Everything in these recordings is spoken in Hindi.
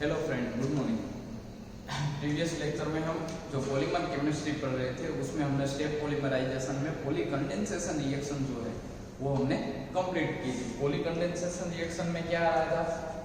Hello friend, good morning. Previous lecture में हम जो पॉलीमर केमिस्ट्री पढ़ रहे थे उसमें हमने स्टेप पॉलीमराइजेशन में पॉली कंडेंसेशन रिएक्शन जो है वो हमने कंप्लीट की थी। पॉली कंडेंसेशन रिएक्शन में क्या आ रहा था,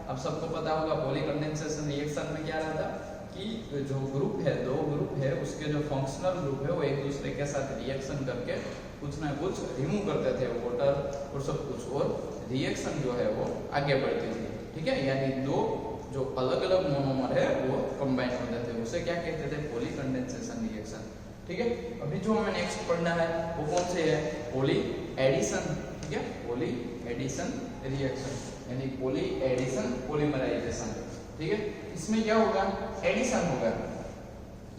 अब सबको पता होगा। पॉली कंडेंसेशन रिएक्शन में क्या रहा था कि जो ग्रुप है, दो ग्रुप है, उसके जो फंक्शनल ग्रुप है वो एक दूसरे के साथ रिएक्शन करके कुछ ना कुछ रिमूव करते थे, वाटर और सब कुछ, और रिएक्शन जो है वो आगे बढ़ती थी। ठीक है, यानी दो जो अलग अलग मोनोमर है वो कंबाइन होते थे, उसे क्या कहते थे, पॉली कंडेंसेशन रिएक्शन। ठीक है, अभी जो हमें नेक्स्ट पढ़ना है वो कौन से है, पॉली एडिशन। ठीक है, पॉली एडिशन रिएक्शन यानी पॉली एडिशन पॉलीमराइजेशन। ठीक है, इसमें क्या होगा, एडिशन होगा।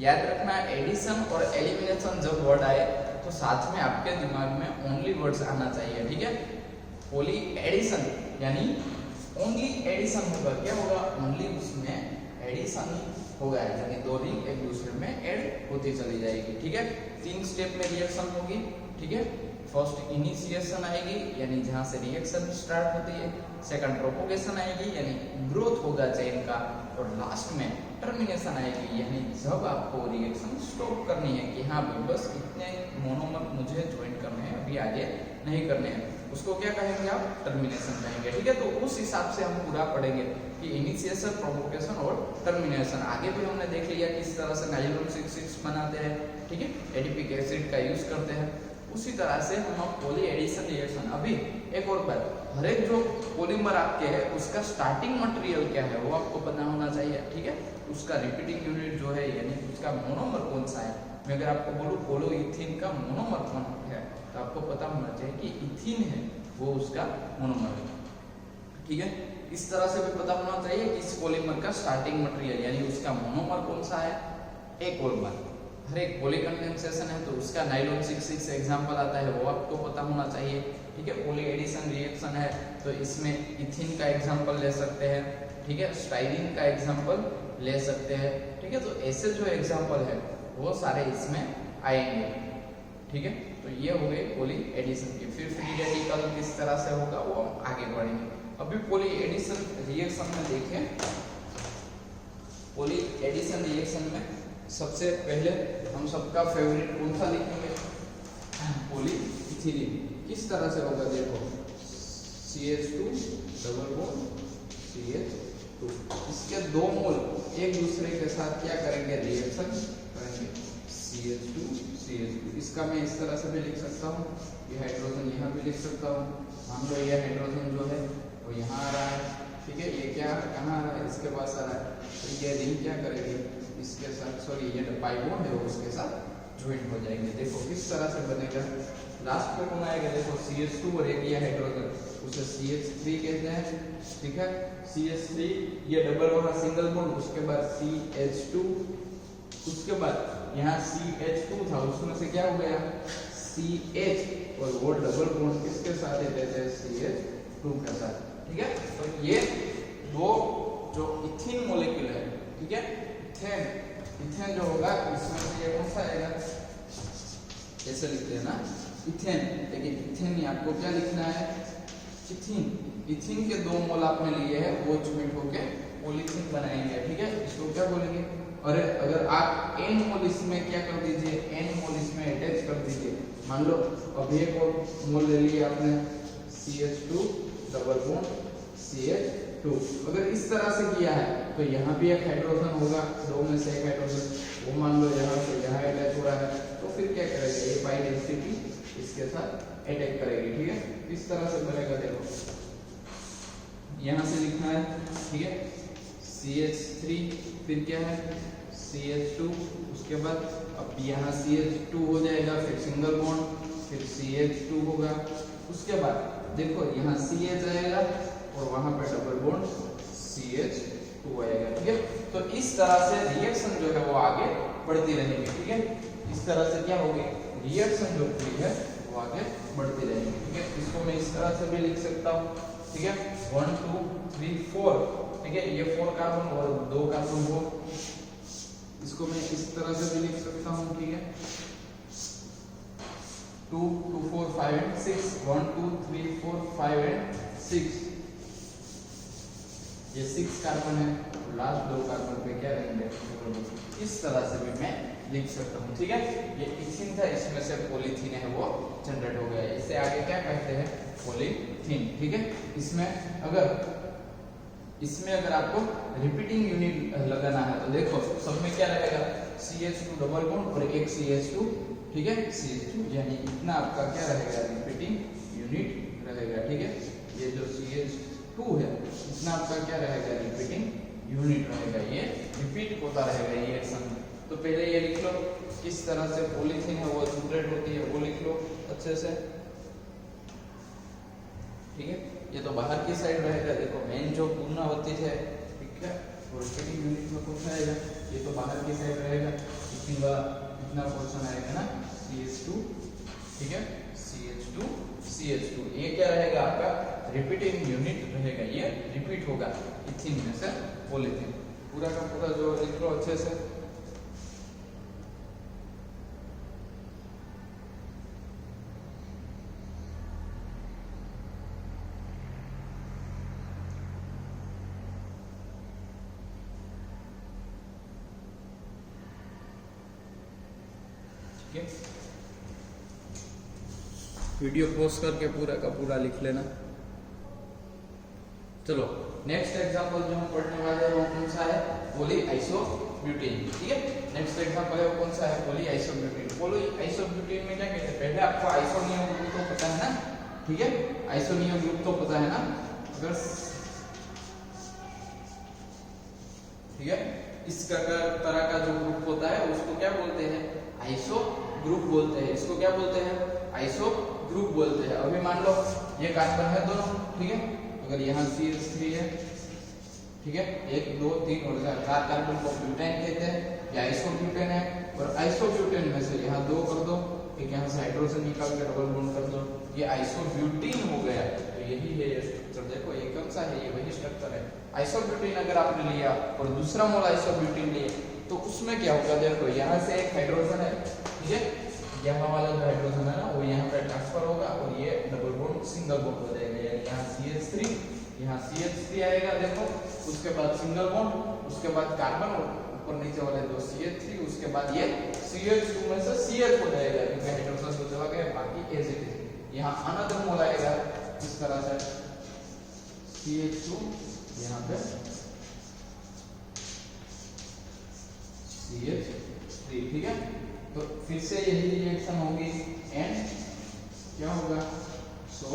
याद रखना, एडिशन और एलिमिनेशन जब वर्ड आए तो साथ में आपके दिमाग में ओनली वर्ड्स आना चाहिए। ठीक है, पॉली एडिशन यानी ओनली एडिशन होगा। क्या होगा, ओनली उसमें एडिशन होगा, यानी दो रिंग एक दूसरे में ऐड होती चली जाएगी। ठीक है, 3 स्टेप में रिएक्शन होगी। ठीक है, फर्स्ट इनिशिएशन आएगी यानी जहां से रिएक्शन स्टार्ट होती है, सेकंड प्रोपोगेशन आएगी यानी ग्रोथ होगा चेन का, और लास्ट में टर्मिनेशन आएगी यानी जब आपको रिएक्शन स्टॉप करनी है कि हाँ बस इतने मोनोमर मुझे ज्वाइन करने हैं, अभी आगे नहीं करने हैं, उसको क्या कहेंगे आप, टर्मिनेशन कहेंगे। ठीक है, तो उस हिसाब से हम पूरा पढ़ेंगे कि इनिशिएशन, प्रोपोगेशन और टर्मिनेशन। आगे भी हमने देख लिया किस तरह से नाइलॉन 6 बनाते हैं। ठीक है, एडिपिक एसिड का यूज करते हैं, उसी तरह से हम पॉली एडिशन रिएक्शन। अभी एक और बात, हर एक जो पॉलीमर आपके है उसका स्टार्टिंग मटेरियल क्या है वो आपको पता होना चाहिए। ठीक है, उसका रिपीटिंग यूनिट जो है यानी उसका मोनोमर कौन सा है। मैं अगर आपको बोलूं पोलोइथीन का मोनोमर कौन है तो आपको पता होना चाहिए कि इथीन है वो उसका मोनोमर है। ठीक है, इस तरह से भी पता होना चाहिए कि इस पॉलीमर का स्टार्टिंग मटेरियल यानी उसका मोनोमर कौन सा है। एक और बात, हर एक पॉली कंडेंसेशन है तो उसका नाइलॉन 6 एग्जांपल आता है वो आपको पता होना चाहिए। ठीक है, पॉली एडिशन रिएक्शन है तो इसमें इथीन का एग्जांपल ले सकते हैं। ठीक है, स्टाइरीन का एग्जांपल ले सकते हैं। ठीक है, तो ऐसे जो एग्जांपल है वो सारे इसमें आएंगे। ठीक है, तो ये हो गई पॉली एडिशन की। फिर फ्री रेडिकल किस तरह से होगा वो हम आगे बढ़ेंगे। अभी पॉली एडिशन रिएक्शन में देखें, पॉली एडिशन रिएक्शन में सबसे पहले हम सबका फेवरेट कौन सा लिखेंगे, पॉलीइथीलीन। किस तरह से होगा, देखो CH2 डबल बॉन्ड CH2, इसके दो मोल एक दूसरे के साथ क्या करेंगे, रिएक्शन करेंगे, CH2 इसका मैं इस तरह से भी लिख सकता हूँ, ये हाइड्रोजन यहाँ भी लिख सकता हूँ। मान लो ये हाइड्रोजन जो है वो यहाँ आ रहा है। ठीक है, ये क्या कहाँ आ रहा है, इसके पास आ रहा है, तो ये रिंग क्या करेगी इसके साथ, सॉरी ये पाई बॉन्ड है उसके साथ ज्वाइन हो जाएंगे। देखो किस तरह से बनेगा, लास्ट में कौन आएगा, देखो CH2 और एक ये हाइड्रोजन, उसे CH3 कहते हैं। ठीक है, CH3 ये डबल वहां सिंगल बॉन्ड, उसके बाद CH2, उसके बाद यहाँ CH2 था उसमें से क्या हो गया CH, और वो डबल बॉन्ड किसके साथ देते हैं, CH2 के साथ। ठीक है, तो ये दो जो इथीन मॉलिक्यूल है, ठीक है, इथेन जो होगा इसमें से ये कौन सा आएगा, ऐसे लिखते हैं ना इथेन, लेकिन इथेन नहीं, आपको क्या लिखना है, इथीन। इथीन के दो मोल आपने लिए हैं वो ज्वाइन होके पॉलीथीन बनाएंगे। ठीक है, इसको क्या बोलेंगे, और अगर आप n मोल इसमें क्या कर दीजिए, n मोल इसमें अटैच कर दीजिए। मान लो अभी एक और मोल ले लिए आपने CH2 डबल बॉन्ड CH2, अगर इस तरह से किया है तो यहाँ भी एक हाइड्रोजन होगा, दो में से एक हाइड्रोजन, वो मान लो यहाँ से यहाँ अटैच हो रहा है, तो फिर क्या करेगा, ये पाई डेंसिटी इसके साथ अटैक करेगी। ठीक है, इस तरह से बनेगा, देखो यहाँ से लिखना है। ठीक है, CH3 फिर क्या है CH2, उसके बाद अब यहाँ CH2 हो जाएगा, फिर सिंगल बॉन्ड, फिर CH2 होगा, उसके बाद देखो यहाँ CH आएगा और वहां पे डबल बॉन्ड CH2 आएगा। ठीक है, तो इस तरह से रिएक्शन जो है वो आगे बढ़ती रहेगी। ठीक है, इस तरह से क्या होगी, रिएक्शन जो पूरी है वो आगे बढ़ती रहेगी। ठीक है, इसको मैं इस तरह से भी लिख सकता हूँ। ठीक है, 1 2 3 4, ठीक है, ये 4 कार्बन और 2 कार्बन हो, इसको मैं इस तरह से भी लिख सकता हूँ। ठीक है, 2 2 4 5 and 6, 1 2 3 4 5 and 6, ये 6 कार्बन है, लास्ट 2 कार्बन पे क्या रहेंगे, इस तरह से भी मैं लिख सकता हूँ। ठीक है, ये इथीन था, इसमें से पॉलीथीन है वो जनरेट हो गया। इससे आगे क्या कहते हैं, पॉलीथीन। ठीक है, इसमें अगर आपको रिपीटिंग यूनिट लगाना है तो देखो सब में क्या रहेगा, CH2 डबल बॉन्ड और एक CH2। ठीक है, CH2 यानी इतना आपका क्या रहेगा, रिपीटिंग यूनिट रहेगा। ठीक है, ये जो CH2 है इतना आपका क्या रहेगा, रिपीटिंग यूनिट रहेगा, ये रिपीट होता रहेगा ये रिएक्शन। तो पहले ये लिख लो किस तरह से पॉलीथीन है वो जनरेट होती है, वो लिख लो अच्छे से। ठीक है, ये तो बाहर की साइड रहेगा। देखो मेन जो पुनरावर्तित है, ठीक है, और रिपीटिंग यूनिट में कौन सा आएगा, ये तो बाहर की साइड रहेगा, इतनी वाला इतना पोर्शन आएगा ना, CH2। ठीक है, CH2 ये क्या रहेगा, आपका रिपीटिंग यूनिट रहेगा, ये रिपीट होगा इथीन में से पॉलीथीन। पूरा का पूरा जो लिख लो अच्छे से। वीडियो पॉज करके पूरा का पूरा लिख लेना। चलो नेक्स्ट एग्जांपल जो हम पढ़ने वाले हैं वो कौन सा है, पॉलीआइसोब्यूटेन। ठीक है, नेक्स्ट एग्जांपल है वो कौन सा है, पॉलीआइसोब्यूटेन। पॉलीआइसोब्यूटेन में क्या कहते हैं, पहले आपको आइसोनियम ग्रुप तो पता है ना। ठीक है, आइसोनियम ग्रुप तो पता है ना। अगर ठीक है, इस तरह का जो ग्रुप होता है उसको क्या बोलते हैं, आइसो ग्रुप बोलते हैं। इसको क्या बोलते हैं, आइसो ग्रुप बोलते हैं। अभी मान लो ये कार्बन है दोनों, ठीक है, अगर यहाँ CH3 है, ठीक है, 1 2 3 और 4 कार्बन को ब्यूटेन कहते हैं, या आइसोब्यूटेन है। और आइसोब्यूटेन में से यहाँ 2 कर दो, एक यहाँ से हाइड्रोजन निकाल के डबल बॉन्ड कर दो, ये आइसोब्यूटीन हो गया। तो यही है ये स्ट्रक्चर। देखो ये कौन सा है, ये वही स्ट्रक्चर है। आइसोब्यूटीन अगर आपने लिया और दूसरा मोल आइसोब्यूटीन लिए तो उसमें क्या होगा, देखो यहाँ से एक हाइड्रोजन है, ठीक है, यहाँ वाला जो हाइड्रोजन है ना वो यहाँ पे ट्रांसफर होगा और ये डबल बॉन्ड सिंगल बॉन्ड हो जाएगा। यानी यहाँ CH3, यहाँ CH3 आएगा, देखो, उसके बाद सिंगल बॉन्ड, उसके बाद कार्बन और ऊपर नीचे वाले दो CH3, उसके बाद ये CH2 में से CH हो जाएगा क्योंकि हाइड्रोजन तो चला गया, बाकी एज इट इज। यहाँ अनदर मोल आएगा इस तरह से CH2, यहाँ पे CH3, ठीक है। तो फिर से यही रिएक्शन होगी एंड क्या होगा, सो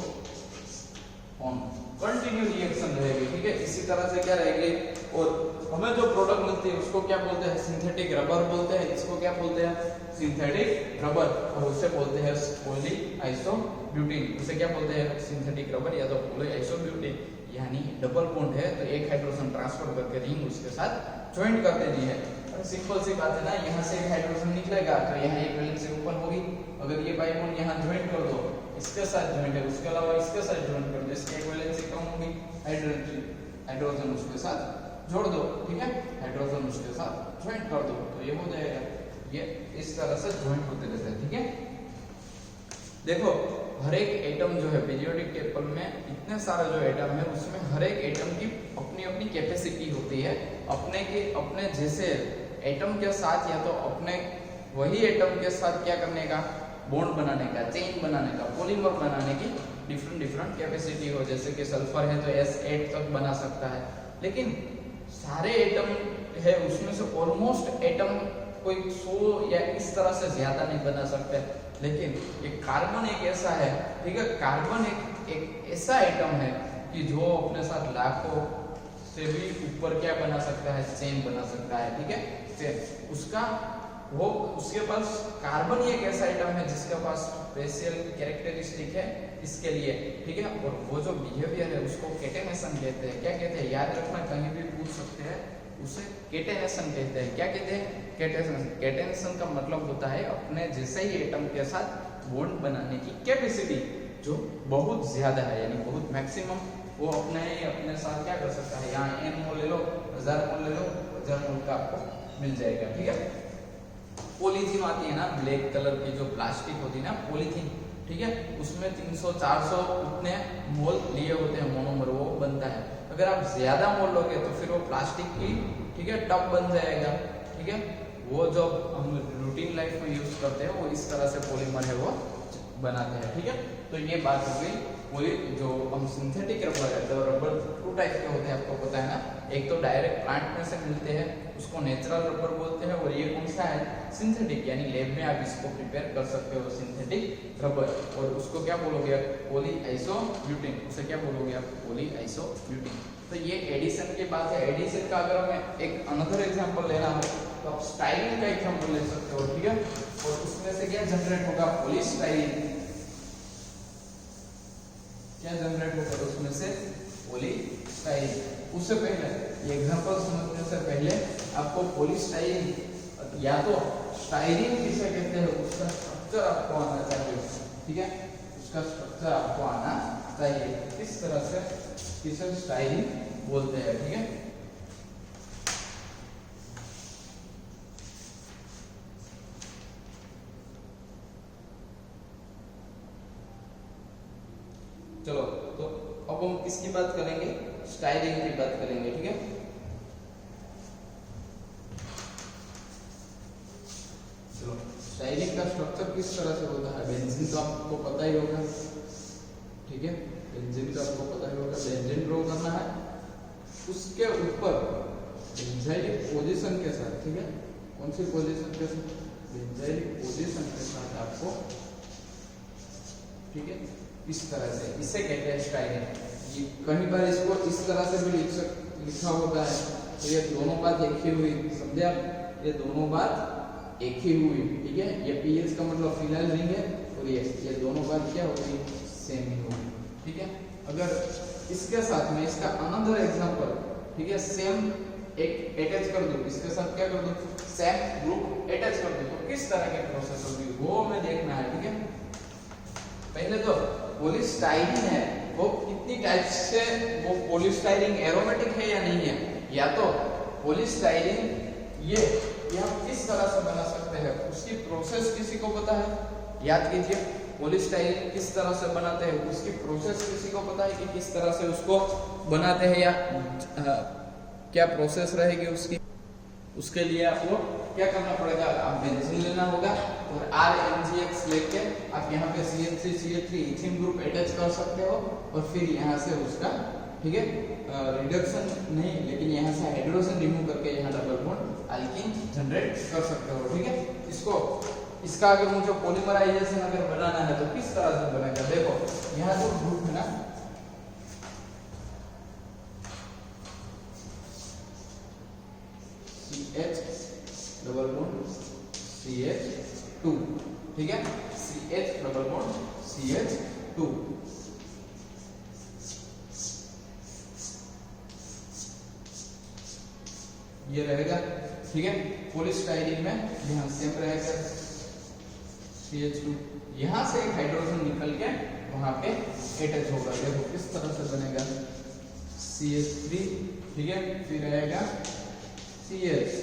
ऑन कंटिन्यू रिएक्शन रहेगी। ठीक है, इसी तरह से क्या रहेगी। और हमें जो प्रोडक्ट मिलती है उसको क्या बोलते हैं, सिंथेटिक रबर बोलते हैं। इसको क्या बोलते हैं, सिंथेटिक रबर, और उसे बोलते हैं पॉलीआइसोब्यूटीन। उसे क्या बोलते हैं, सिंथेटिक रबर या तो पॉलीआइसोब्यूटीन। यानी डबल बॉन्ड है तो एक हाइड्रोजन ट्रांसफर करके रिंग उसके साथ ज्वाइंट कर देनी है। सिंपल सी बात है ना, यहाँ से एक हाइड्रोजन निकलेगा तो यहाँ एक वैलेंसी ओपन होगी। अगर ये बाई बॉन्ड यहाँ ज्वाइंट कर दो, इसके साथ ज्वाइंट है, उसके अलावा इसके साथ ज्वाइंट कर दो, इसकी एक वैलेंसी कम होगी, हाइड्रोजन उसके साथ जोड़ दो, ठीक है, हाइड्रोजन उसके साथ ज्वाइंट कर दो, तो ये हो जाएगा। ये इस तरह से ज्वाइंट होते रहते हैं। ठीक है, देखो हर एक एटम जो है पीरियोडिक टेबल में इतने सारे जो एटम है उसमें हर एक एटम की अपनी अपनी कैपेसिटी होती है। अपने जैसे एटम के साथ या तो अपने वही एटम के साथ क्या करने का, बॉन्ड बनाने का, चेन बनाने का, पॉलीमर बनाने की डिफरेंट कैपेसिटी हो। जैसे कि सल्फर है तो S8 तक बना सकता है, लेकिन सारे एटम है उसमें से ऑलमोस्ट एटम कोई 100 या इस तरह से ज्यादा नहीं बना सकते। लेकिन ये कार्बन एक ऐसा है, ठीक है, कार्बन एक ऐसा एटम है कि जो अपने साथ लाखों से भी ऊपर क्या बना सकता है, चेन बना सकता है। ठीक है, चेन उसके पास कार्बन एक ऐसा एटम है जिसके पास स्पेशल कैरेक्टरिस्टिक है इसके लिए। ठीक है, और वो जो बिहेवियर है उसको केटेनेशन कहते हैं। क्या कहते हैं, याद रखना, कहीं भी पूछ सकते हैं, उसे केटेनेशन कहते हैं। क्या कहते हैं, केटेनेशन। केटेनेशन का मतलब होता है अपने जैसे ही एटम के साथ बॉन्ड बनाने की कैपेसिटी जो बहुत ज्यादा है, यानी बहुत मैक्सिमम वो अपने साथ क्या कर सकता है। यहाँ n मोल ले लो, 1000 मोल ले लो, 1000 मोल का आपको मिल जाएगा। ठीक है, पॉलीथीन आती है ना, ब्लैक कलर की जो प्लास्टिक होती है ना पॉलीथीन, ठीक है, उसमें 300-400 उतने मोल लिए होते हैं मोनोमर, वो बनता है। अगर आप ज्यादा मोल लोगे तो फिर वो प्लास्टिक की, ठीक है, टब बन जाएगा, ठीक है। वो जो हम रूटीन लाइफ में यूज करते हैं वो इस तरह से पॉलीमर है वो बनाते हैं, ठीक है। तो ये बात हो गई पूरी। जो हम सिंथेटिक रबर है, तो रबर टू टाइप के होते हैं, आपको पता है ना। एक तो डायरेक्ट प्लांट में से मिलते हैं, उसको नेचुरल रबर बोलते हैं, और ये कौन सा है, सिंथेटिक, यानी लैब में आप इसको प्रिपेयर कर सकते हो सिंथेटिक रबर। और उसको क्या बोलोगे आप, पॉली आइसोब्यूटेन, उसे क्या बोलोगे आप, पॉली आइसोब्यूटेन। तो ये एडिशन की बात है। एडिशन का अगर हमें एक अनदर एग्जांपल लेना हो तो आप स्टाइलिन का एग्जांपल ले सकते हो, ठीक है। और उसमें से क्या जनरेट होगा, पॉलीस्टाइरीन। क्या जनरेट होगा उसमें से, पॉलीस्टाइरीन। उससे पहले ये एग्जांपल समझने से पहले आपको पॉलीस्टाइरीन या तो स्टाइरीन किसे कहते हैं उसका स्ट्रक्चर आपको आना चाहिए, ठीक है। उसका स्ट्रक्चर आपको आना चाहिए, किस तरह से किसे स्टाइरीन बोलते हैं, ठीक है। चलो, तो अब हम किसकी बात करेंगे, स्टाइरीन की बात करेंगे, ठीक है। चलो, स्टाइरीन का स्ट्रक्चर किस तरह से होता है, बेंजीन तो आपको पता ही होगा, ठीक है। बेंजीन का आपको पता ही होगा, बेंजीन ड्रॉ करना है, उसके ऊपर बेंजाइलिक पोजीशन के साथ, ठीक है। कौन सी पोजीशन के साथ, बेंजाइलिक पोजीशन के साथ आपको, ठीक है, इस तरह से, इसे कहते हैं स्टाइरीन। ये कई बार इसको इस तरह से भी लिखा होता है, तो ये दोनों बात एक ही हुई, समझे आप, ये दोनों बात एक ही हुई, ठीक है। ये पीएच का मतलब फिनाइल रिंग है, और ये दोनों बात क्या होगी, सेम ही होगी, ठीक है। अगर इसके साथ में इसका अनदर एग्जांपल, ठीक है, सेम एक अटैच कर दो, इसके साथ क्या कर दो, सेम ग्रुप अटैच कर दो, तो किस तरह की प्रोसेस होगी वो हमें देखना है, ठीक है। पहले तो पॉलीस्टाइरीन है वो कितनी टाइप से, वो पॉलीस्टाइरीन एरोमेटिक है या नहीं है, या तो पॉलीस्टाइरीन ये हम किस तरह से बना सकते हैं, उसकी प्रोसेस किसी को पता है, याद कीजिए, पॉलीस्टाइरीन किस तरह से बनाते हैं, उसकी प्रोसेस किसी को पता है कि किस तरह से उसको बनाते हैं, या क्या प्रोसेस रहेगी उसकी। उसके लिए आपको क्या करना पड़ेगा, आप बेंजीन लेना होगा और RMgX लेके आप यहाँ पे CH3CH3 इथीन ग्रुप अटैच कर सकते हो, और फिर यहाँ से उसका, ठीक है, रिडक्शन नहीं, लेकिन यहाँ से हाइड्रोजन रिमूव करके यहाँ डबल बॉन्ड अल्कीन जनरेट कर सकते हो, ठीक है। इसको, इसका अगर मुझे पॉलीमराइजेशन अगर बनाना है तो किस तरह से बनेगा, देखो यहाँ जो ग्रुप है ना, CH डबल बॉन्ड CH2, ठीक है, CH डबल बॉन्ड CH2, ये रहेगा, ठीक है। पॉलीस्टाइरीन में यहाँ सेम रहेगा CH2, यहाँ से एक हाइड्रोजन निकल के वहां पे अटैच होगा, देखो किस तरह से बनेगा, CH3, ठीक है, फिर रहेगा CH।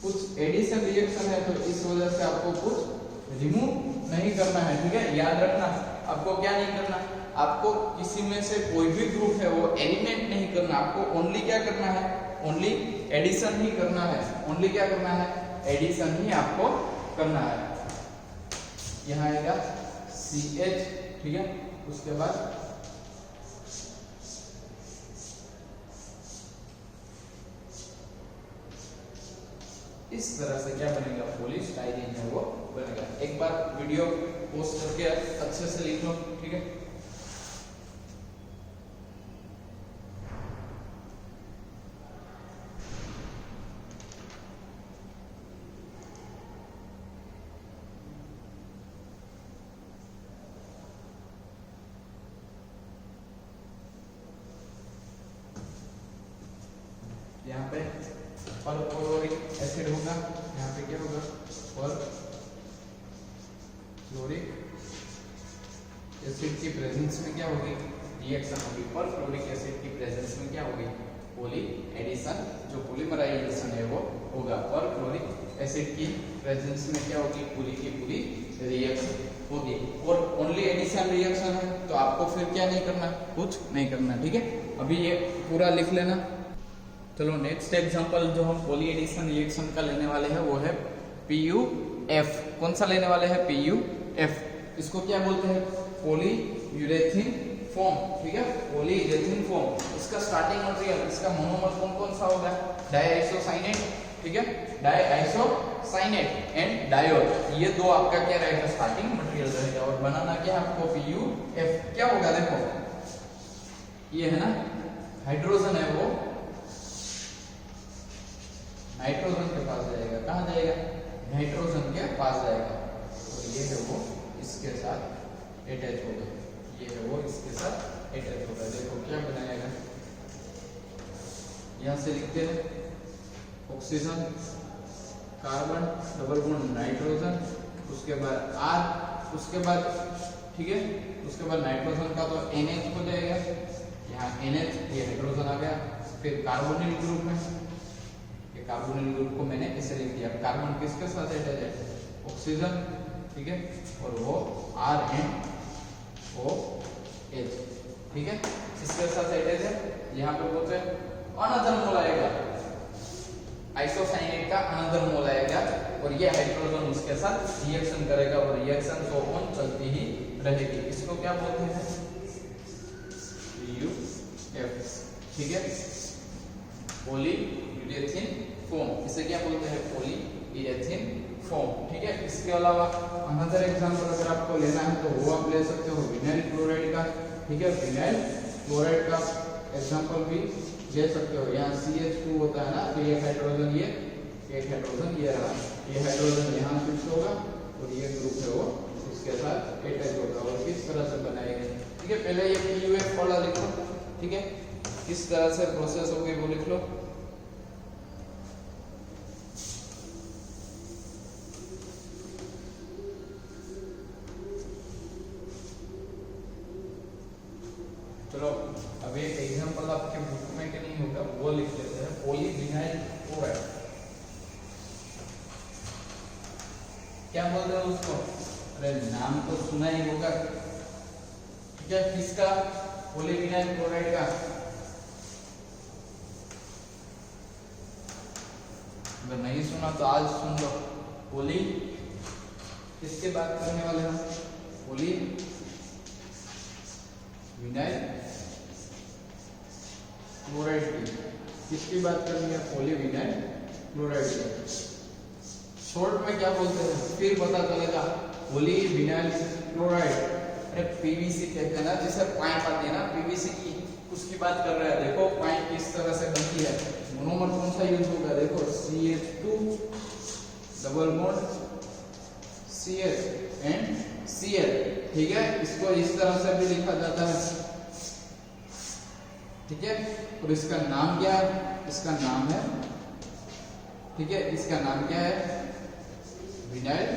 कुछ एडिशन रिएक्शन है तो इस वजह से आपको कुछ रिमूव नहीं करना है, ठीक है। याद रखना, आपको क्या नहीं करना, आपको किसी में से कोई भी ग्रुप है वो एलिमिनेट नहीं करना, आपको ओनली क्या करना है, ओनली एडिशन ही करना है, ओनली क्या करना है, एडिशन ही आपको करना है। यहाँ आएगा CH, ठीक है, उसके बाद इस तरह से क्या बनेगा, पॉलीस्टाइरीन है वो बनेगा। एक बार वीडियो पोस्ट करके अच्छे से लिख लो, ठीक है। यहाँ पे परक्लोरिक एसिड होगा, यहाँ पे क्या होगा, परक्लोरिक एसिड की प्रेजेंस में क्या होगी, रिएक्शन होगी, परक्लोरिक एसिड की प्रेजेंस में क्या होगी, पॉली एडिशन, जो पॉलीमराइजेशन है वो होगा। परक्लोरिक एसिड की प्रेजेंस में क्या होगी, पूरी की पूरी रिएक्शन होगी। और ओनली एडिशन रिएक्शन है तो आपको फिर क्या नहीं करना, कुछ नहीं करना, ठीक है। अभी ये पूरा लिख लेना। चलो नेक्स्ट एग्जांपल जो हम पॉली एडिशन रिएक्शन का लेने वाले हैं वो है PuF। कौन सा लेने वाले हैं? PuF। इसको क्या बोलते हैं? पॉलीयूरेथीन फॉर्म, ठीक है, पॉलीयूरेथीन फॉर्म। इसका स्टार्टिंग मटेरियल, इसका मोनोमर कौन कौन सा होगा? डाइआइसोसाइनेट, ठीक है, डाइआइसोसाइनेट एंड डायोल, ये दो आपका क्या रहेगा? स्टार्टिंग मटेरियल रहेगा। और बनाना क्या है आपको? PuF। क्या होगा? देखो ये है ना, हाइड्रोजन है, वो नाइट्रोजन के पास जाएगा। कहाँ जाएगा? नाइट्रोजन के पास जाएगा। और ये है वो इसके साथ अटैच होगा, ये है वो इसके साथ अटैच होगा। देखो क्या बनाएगा, यहां से लिखते हैं oxygen, carbon, double bond nitrogen, उसके बाद R, उसके बाद ठीक है, उसके बाद नाइट्रोजन का तो NH हो जाएगा, यहाँ NH, ये हाइड्रोजन आ गया। फिर कार्बोनिल ग्रुप में, ये कार्बोनिल ग्रुप को मैंने ऐसे लिख दिया। कार्बन किसके साथ अटैच है? ऑक्सीजन, ठीक है, और वो RNOH, ठीक है, इसके साथ अटैच है। यहाँ पे बोलते हैं अनदर मोल आएगा, आइसोसाइनेट का अनदर मोल आएगा, और ये हाइड्रोजन उसके साथ रिएक्शन करेगा और रिएक्शन सो ऑन चलती ही रहेगी। इसको क्या बोलते हैं? PuF, ठीक है, पॉलीयूरेथीन फॉर्म। इसे क्या बोलते हैं? पॉलीयूरेथीन फॉर्म, ठीक है। इसके अलावा अनदर एग्जांपल अगर आपको लेना है तो वो आप ले सकते हो विनाइल क्लोराइड का, ठीक है, विनाइल क्लोराइड का एग्जांपल भी ले सकते हो। यहाँ CH2 होता है ना, तो ये हाइड्रोजन, ये एक हाइड्रोजन ये रहा, ये हाइड्रोजन यहाँ शिफ्ट होगा और ये ग्रुप है वो इसके साथ अटैच होगा। और किस तरह से बनाएंगे, ठीक है, पहले ये PuF वाला लिख लो, ठीक है, किस तरह से प्रोसेस होगी वो लिख लो। चलो अब एक एग्जांपल आपके बुक में के नहीं होगा, वो लिख लेते हैं, पॉलीविनाइल क्लोराइड। क्या बोलते हैं उसको? अरे नाम तो सुना ही होगा, ठीक है, किसका? पॉलीविनाइल क्लोराइड का। अगर नहीं सुना तो आज सुन लो। पॉली किसके बात करने वाले हम? पॉली विनाइल क्लोराइड की। किसकी बात करनी है? पॉलीविनाइल क्लोराइड की। शॉर्ट में क्या बोलते हैं फिर पता चलेगा, पॉलीविनाइल क्लोराइड। अरे PVC कहते हैं ना, जैसे पाइप आती है ना PVC की, उसकी बात कर रहे हैं। देखो पाइप किस तरह से बनती है, मोनोमर कौन सा यूज होगा? देखो CH2 double bond CH and Cl, ठीक है, इसको इस तरह से भी लिखा जाता है, ठीक है। और इसका नाम क्या है? इसका नाम है, ठीक है, इसका नाम क्या है? विनाइल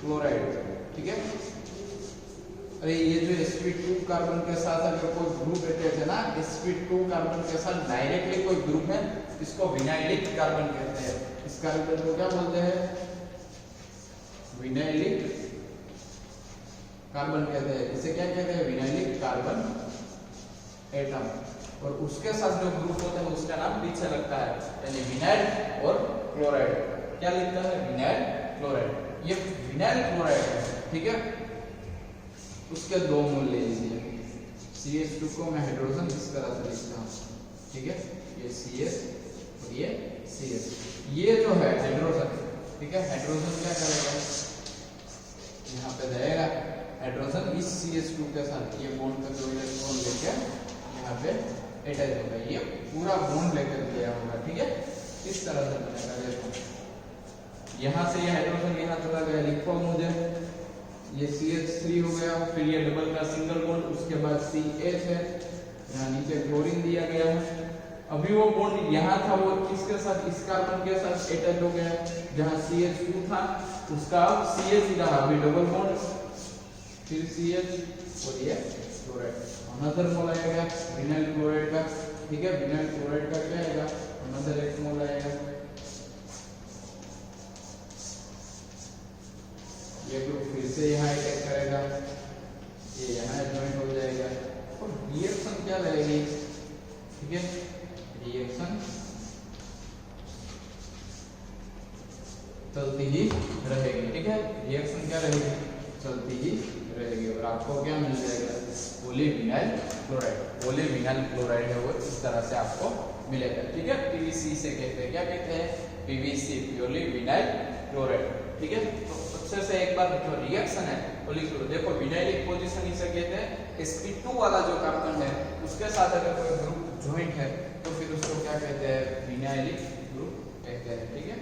क्लोराइड, ठीक है। अरे ये जो sp2 कार्बन के साथ अगर कोई ग्रुप अटैच है ना, sp2 कार्बन के साथ डायरेक्टली कोई ग्रुप है, इसको विनाइलिक कार्बन कहते हैं। इस कार्बन को क्या बोलते हैं? विनाइलिक कार्बन कहते हैं। इसे क्या कहते हैं? Vinylic carbon atom. और उसके साथ जो ग्रुप होता है उसका नाम पीछे लगता है, यानी विनाइल और क्लोराइड। क्या लिखता है? Vinyl chloride. ये विनाइल क्लोराइड है, ठीक है। उसके दो मूल ले लीजिए, CH2 को मैं हाइड्रोजन इस तरह से लिखता हूँ, ठीक है, ये CS और ये CS। ये जो है हाइड्रोजन, ठीक है, हाइड्रोजन क्या करेगा? यहाँ पे जाएगा हाइड्रोजन इस CH2 के साथ, ये बॉन्ड का जो इलेक्ट्रॉन लेके यहाँ पे अटैच होगा, ये पूरा बॉन्ड लेकर गया होगा, ठीक है, इस तरह से बनेगा। देखो यहाँ से ये हाइड्रोजन यहाँ चला गया, लिखो मुझे, ये CH3 हो गया, फिर ये डबल का सिंगल बॉन्ड, उसके बाद CH है, यहाँ नीचे क्लोरीन दिया गया है। अभी वो बॉन्ड यहाँ था, वो किसके साथ? इस कार्बन के साथ अटैच हो गया, जहाँ CH2 था उसका अब CH रहा, अभी डबल बॉन्ड, फिर CH और ये क्लोराइड। अनदर मोल आएगा विनाइल क्लोराइड का, ठीक है, विनाइल क्लोराइड का क्या आएगा? अनदर एक मोल आएगा। ये ग्रुप फिर से यहाँ अटैक करेगा, ये यहाँ ज्वाइन हो जाएगा और रिएक्शन ठीक है, रिएक्शन चलती ही रहेगी, ठीक है, रिएक्शन क्या रहेगी, चलती ही रहेगी, और आपको क्या मिल जाएगा, पॉलीविनाइल क्लोराइड। पॉलीविनाइल क्लोराइड है वो इस तरह से आपको मिलेगा, ठीक है। पीवीसी से कहते हैं, क्या कहते हैं, पीवीसी, प्योरली विनाइल क्लोराइड, ठीक है। तो अच्छे से एक बार जो रिएक्शन है देखो, विनाइलिक पोजीशन इसे कहते हैं, sp2 वाला जो कार्बन है उसके साथ अगर कोई ग्रुप ज्वाइंट है तो फिर उसको क्या कहते हैं, विनाइलिक ग्रुप कहते हैं, ठीक है।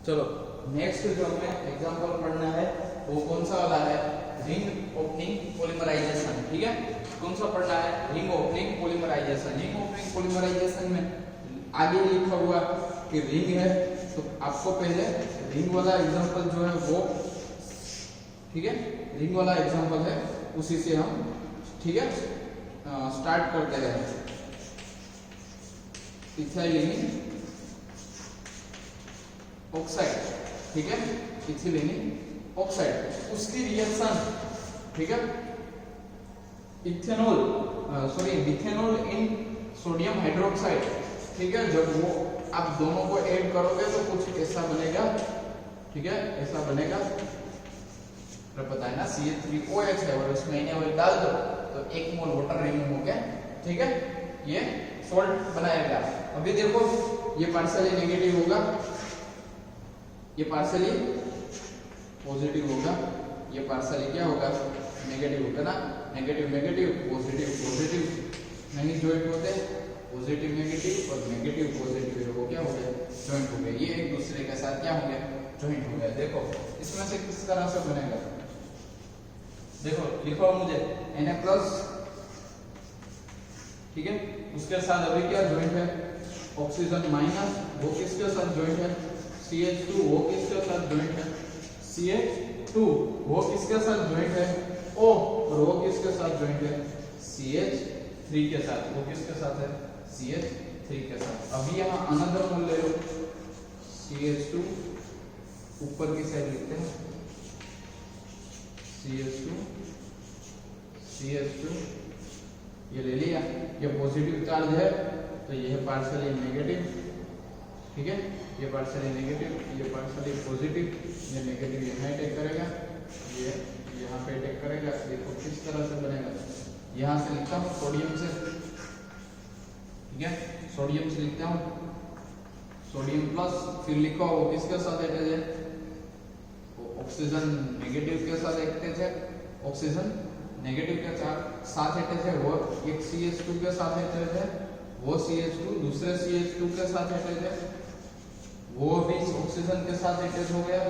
चलो नेक्स्ट जो हमें एग्जांपल पढ़ना है वो कौन सा वाला है, रिंग ओपनिंग पॉलीमराइजेशन, ठीक है। कौन सा पढ़ना है, ring opening polymerisation. Ring opening polymerisation में आगे लिखा हुआ कि रिंग है, तो आपको पहले रिंग वाला एग्जांपल जो है वो, ठीक है, रिंग वाला एग्जांपल है उसी से हम, ठीक है, स्टार्ट करते हैं। इथाइलिन ऑक्साइड, ठीक है, इथिलीन ऑक्साइड, उसकी रिएक्शन, ठीक है, इथेनॉल मिथेनॉल इन सोडियम हाइड्रोक्साइड, ठीक है। जब वो आप दोनों को ऐड करोगे तो कुछ ऐसा बनेगा, ठीक है, ऐसा बनेगा, तो पता है ना, CH3OH है और उसमें NaOH डाल दो तो 1 मोल वाटर रिमूव हो गया, ठीक है, ये सॉल्ट बनाएगा। अभी देखो ये पार्शियली नेगेटिव होगा, ये पार्शियली पॉजिटिव होगा, ये पार्शियली क्या होगा, नेगेटिव होगा ना, नेगेटिव नेगेटिव पॉजिटिव पॉजिटिव नहीं ज्वाइंट होते, पॉजिटिव नेगेटिव और नेगेटिव पॉजिटिव वो क्या हो गए, ज्वाइंट हो गए, ये एक दूसरे के साथ क्या होंगे, ज्वाइंट हो गए। देखो इसमें से किस तरह से बनेगा, देखो लिखो मुझे Na+, ठीक है, उसके साथ अभी क्या ज्वाइंट है, ऑक्सीजन माइनस, वो किसके साथ ज्वाइंट है, CH2, वो किसके साथ ज्वाइंट है, CH2, वो किसके साथ ज्वाइंट है, O, और वो किसके साथ ज्वाइंट है, CH3 के साथ, वो किसके साथ है, CH3 के साथ। अभी यहाँ अनदर मोल ले लो, CH2 ऊपर की साइड लिखते हैं, CH2 ये ले लिया, ये पॉजिटिव चार्ज है तो ये है पार्शियली नेगेटिव, ठीक है, ये पार्शियली नेगेटिव, ये पार्शियली पॉजिटिव, ये नेगेटिव यहाँ अटैक करेगा, ये यहाँ पे अटैक करेगा। देखो किस तरह से बनेगा, यहाँ से लिखता हूँ सोडियम से, ठीक है, सोडियम से लिखता हूँ, सोडियम प्लस, फिर लिखो वो किसके साथ अटैच है, ऑक्सीजन नेगेटिव के साथ अटैच है, ऑक्सीजन नेगेटिव के साथ अटैच है, वो एक CH2 के साथ अटैच है, वो CH2 दूसरे CH2 के साथ अटैच है, वो भी ऑक्सीजन के साथ अटैच हो गया,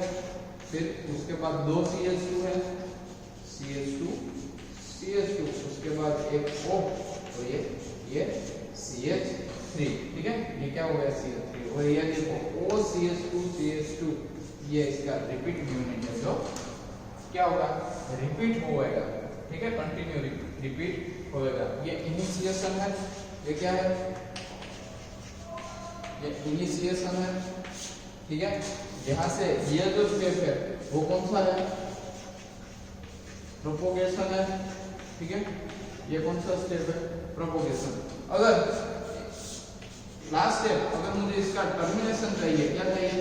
फिर उसके बाद 2 CH2 है, CH2, उसके बाद एक O, तो ये CH3, ठीक है, ये क्या हो गया CH3, और ये देखो O CH2 ये इसका रिपीट यूनिट है, जो क्या होगा, रिपीट होएगा, ठीक है, कंटिन्यू रिपीट होएगा। ये इनिशिएशन है, ये क्या है, ये इनिशिएशन है, ठीक है। यहाँ से ये जो स्टेप है वो कौन सा है, प्रोपोगेशन है, ठीक है, ये कौन सा स्टेप है, प्रोपोगेशन। अगर लास्ट स्टेप, अगर मुझे इसका टर्मिनेशन चाहिए, क्या चाहिए,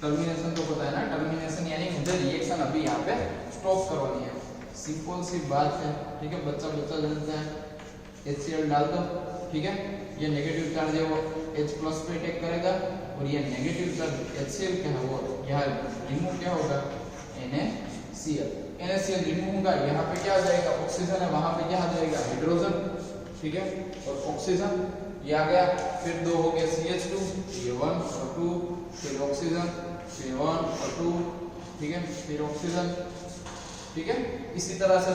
टर्मिनेशन तो पता है ना, टर्मिनेशन यानी मुझे रिएक्शन अभी यहाँ पे स्टॉप करवानी है, सिंपल सी बात है, ठीक है, बच्चा जानता है, HCl डाल दो, ठीक है, ये नेगेटिव चार्ज है वो H+ पे अटैक करेगा, और ये नेगेटिव चार्ज HCl क्या है वो यहाँ रिमूव क्या होगा, NaCl रिमूव होगा, यहाँ पे क्या आ जाएगा, ऑक्सीजन है, वहां पे क्या आ जाएगा, हाइड्रोजन, ठीक है, और ऑक्सीजन ये आ गया, फिर 2 हो गया CH2, ये 1 और 2, फिर ऑक्सीजन, फिर 1 और 2, ठीक है, फिर ऑक्सीजन, ठीक है। इसी तरह से